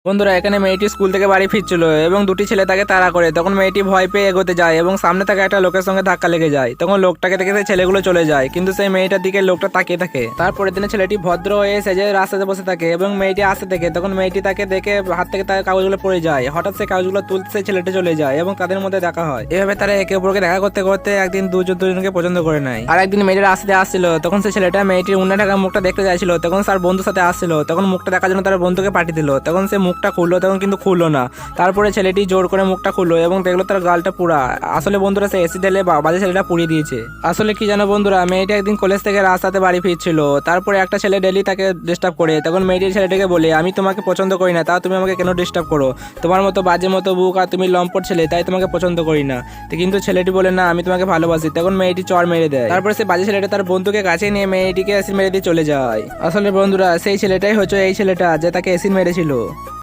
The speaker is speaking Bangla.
বন্ধুরা এখানে মেয়েটি স্কুল থেকে বাড়ি ফিরছিল এবং দুটি ছেলে তাকে তাড়া করে। তখন মেয়েটি ভয় পেয়ে এগোতে যায় এবং সামনে থাকা একটা লোকের সঙ্গে ধাক্কা লেগে যায়। তখন লোকটাকে দেখে সেই ছেলেগুলো চলে যায়, কিন্তু সেই মেয়েটার দিকে লোকটা তাকিয়ে থাকে। তারপরের দিনে ছেলেটি ভদ্র হয়ে সেজে রাস্তাতে বসে থাকে এবং মেয়েটি আসতে থাকে। তখন মেয়েটি তাকে দেখে হাত থেকে তার কাগজগুলো পড়ে যায়। হঠাৎ সেই কাগজগুলো তুলতে সেই ছেলেটি চলে যায় এবং তাদের মধ্যে দেখা হয়। এভাবে তারা একে অপরকে দেখা করতে করতে একদিন দুজনকে পছন্দ করে নেয়। আর একদিন মেয়েটির আসতে আসছিল, তখন সেই ছেলেটা মেয়েটির উন্না ঢাকা মুখটা দেখতে চাইছিল। তখন তার বন্ধুর সাথে আসছিল, তখন মুখটা দেখার জন্য তার বন্ধুকে পাঠিয়ে দিল। তখন সে মুখটা খুললো, তখন কিন্তু খুললো না। তারপরে ছেলেটি জোর করে মুখটা খুললো এবং দেখলো তার গালটা পুরা। আসলে বন্ধুরা সে এসি ঢেলে বাজে ছেলেটা পুড়িয়ে দিয়েছে। আসলে কি জানো বন্ধুরা, মেয়েটি একদিন কলেজ থেকে রাস্তাতে বাড়ি ফিরছিল। তারপরে একটা ছেলে ডেলি তাকে ডিস্টার্ব করে। তখন মেয়েটি ছেলেটাকে বলে, আমি তোমাকে পছন্দ করি না, তাও তুমি আমাকে কেন ডিস্টার্ব করো? তোমার মতো বাজে মতো বুক আর তুমি লম্পট ছেলে, তাই তোমাকে পছন্দ করি না। কিন্তু ছেলেটি বলে, না আমি তোমাকে ভালোবাসি। তখন মেয়েটি চড় মেরে দেয়। তারপরে সে বাজে ছেলেটা তার বন্ধুকে কাছে নিয়ে মেয়েটিকে এসিড মেরে দিয়ে চলে যায়। আসলে বন্ধুরা সেই ছেলেটাই হচ্ছে এই ছেলেটা যে তাকে এসিড মেরেছিল।